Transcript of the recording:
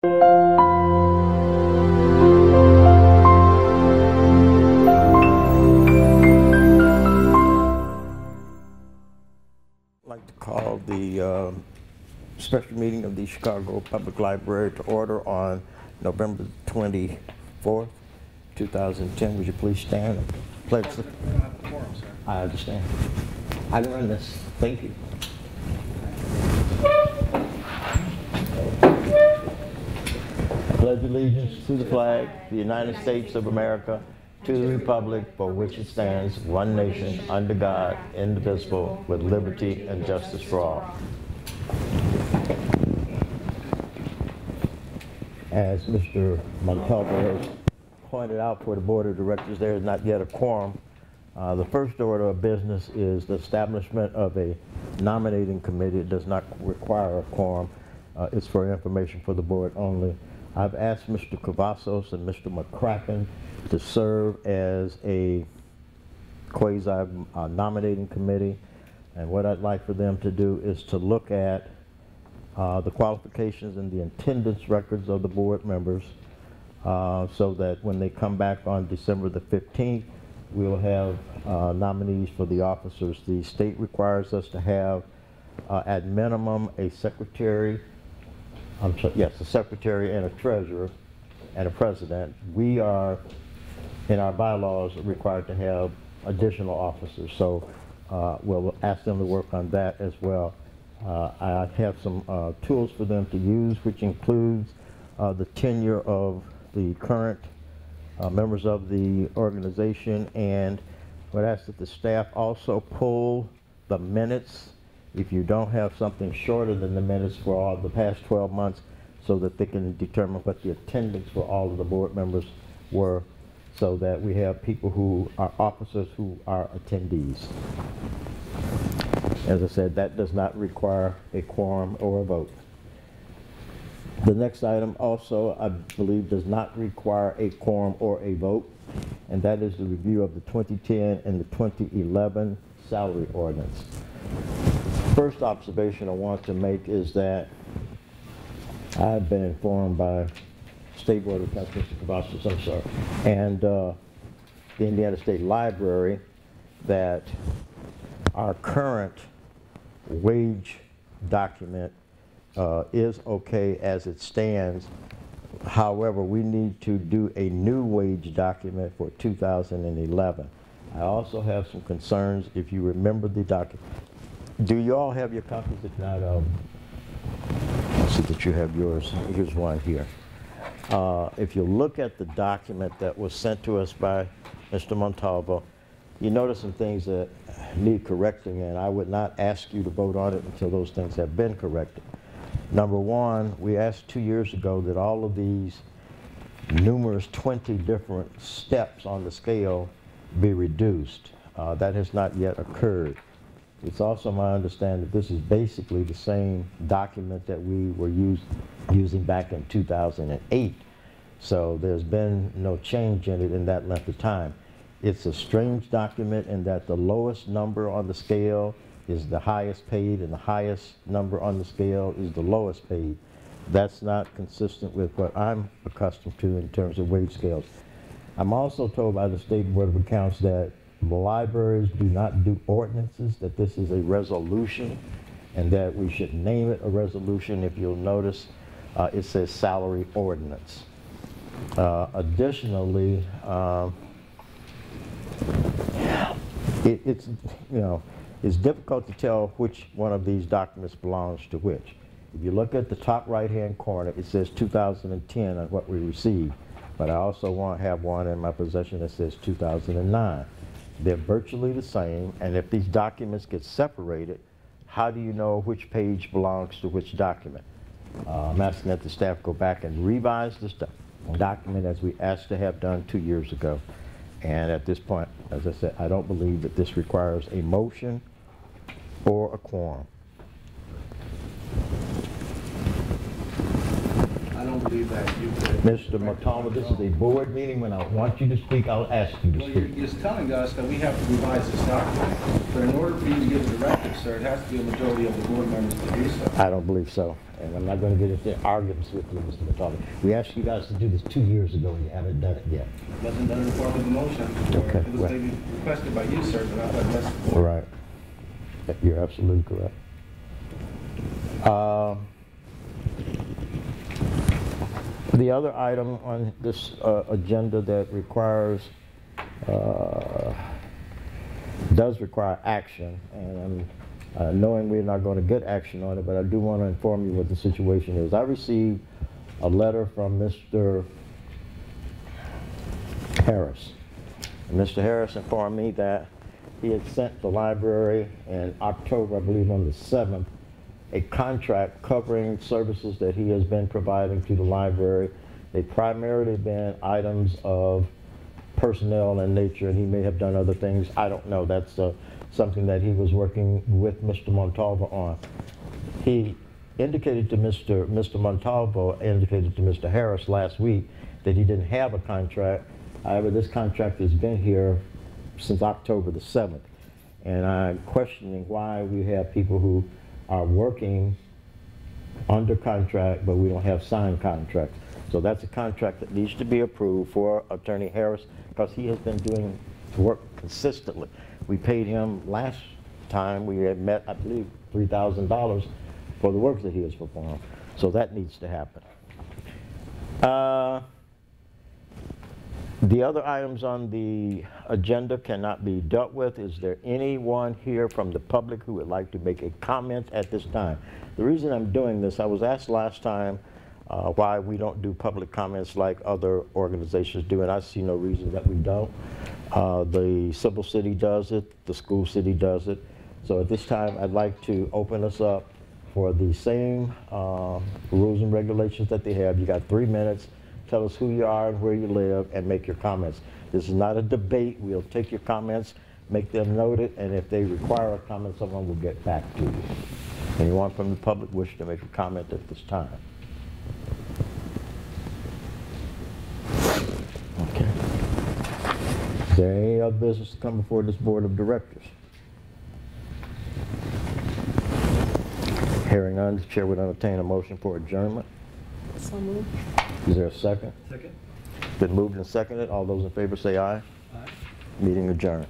I'd like to call the special meeting of the Chicago Public Library to order on November 24th, 2010. Would you please stand and pledge the... I understand. I learned this. Thank you. I pledge allegiance to the flag, the United States of America, to the republic for which it stands, one nation, under God, indivisible, with liberty and justice for all. As Mr. Montalvo has pointed out for the board of directors, there is not yet a quorum. The first order of business is the establishment of a nominating committee. It does not require a quorum. It's for information for the board only. I've asked Mr. Cavazos and Mr. McCracken to serve as a quasi nominating committee, and what I'd like for them to do is to look at the qualifications and the attendance records of the board members so that when they come back on December the 15th, we'll have nominees for the officers. The state requires us to have at minimum a secretary, a secretary and a treasurer and a president. We are, in our bylaws, required to have additional officers, so we'll ask them to work on that as well. I have some tools for them to use, which includes the tenure of the current members of the organization, and would ask that the staff also pull the minutes, if you don't have something shorter than the minutes for all the past 12 months, so that they can determine what the attendance for all of the board members were, so that we have people who are officers who are attendees. As I said, that does not require a quorum or a vote. The next item also, I believe, does not require a quorum or a vote, and that is the review of the 2010 and the 2011 salary ordinance. First observation I want to make is that I've been informed by State Board of Accounts, Mr. Cavazos, I'm sorry, and the Indiana State Library that our current wage document is okay as it stands. However, we need to do a new wage document for 2011. I also have some concerns. If you remember the document, do you all have your copies? If not, I see that you have yours. Here's one here. If you look at the document that was sent to us by Mr. Montalvo, you notice some things that need correcting, and I would not ask you to vote on it until those things have been corrected. Number one, we asked 2 years ago that all of these numerous 20 different steps on the scale be reduced. That has not yet occurred. It's also my understanding that this is basically the same document that we were using back in 2008. So there's been no change in it in that length of time. It's a strange document in that the lowest number on the scale is the highest paid, and the highest number on the scale is the lowest paid. That's not consistent with what I'm accustomed to in terms of wage scales. I'm also told by the State Board of Accounts that libraries do not do ordinances, that this is a resolution, and that we should name it a resolution. If you'll notice, it says salary ordinance. Additionally, it's difficult to tell which one of these documents belongs to which. If you look at the top right-hand corner, it says 2010 on what we received, but I also have one in my possession that says 2009. They're virtually the same, and if these documents get separated, how do you know which page belongs to which document? I'm asking that the staff go back and revise this document as we asked to have done 2 years ago. And at this point, as I said, I don't believe that this requires a motion or a quorum. I don't believe that you could. Mr. Montalvo, this is a board meeting. When I want you to speak, I'll ask you to Well, you're speak. just telling us that we have to revise this document, but in order for you to give a directive, sir, it has to be a majority of the board members to do so. I don't believe so, and I'm not going to get into arguments with you, Mr. Montalvo. We asked you guys to do this 2 years ago, and you haven't done it yet. It wasn't done in the form of a motion. Okay, It was well. maybe requested by you, sir, but not by the rest of the board. Right. You're absolutely correct. The other item on this agenda that does require action, and I'm knowing we're not going to get action on it, but I do want to inform you what the situation is. I received a letter from Mr. Harris. And Mr. Harris informed me that he had sent the library in October, I believe on the 7th, a contract covering services that he has been providing to the library. They primarily been items of personnel in nature, and he may have done other things. I don't know. That's something that he was working with Mr. Montalvo on. He indicated to Mr. Montalvo indicated to Mr. Harris last week that he didn't have a contract. However, this contract has been here since October the 7th. And I'm questioning why we have people who are working under contract, but we don't have signed contracts. So that's a contract that needs to be approved for Attorney Harris, because he has been doing work consistently. We paid him last time we had met, I believe, $3,000 for the work that he has performed. So that needs to happen. The other items on the agenda cannot be dealt with. Is there anyone here from the public who would like to make a comment at this time? The reason I'm doing this, I was asked last time why we don't do public comments like other organizations do, and I see no reason that we don't. The Civil City does it, the School City does it. So at this time, I'd like to open us up for the same rules and regulations that they have. You got 3 minutes. Tell us who you are and where you live, and make your comments. This is not a debate. We'll take your comments, make them noted, and if they require a comment, someone will get back to you. Anyone from the public wish to make a comment at this time? Okay. Is there any other business to come before this board of directors? Hearing none, the chair would entertain a motion for adjournment. So moved. Is there a second? Second. Been moved and seconded. All those in favor say aye. Aye. Meeting adjourned.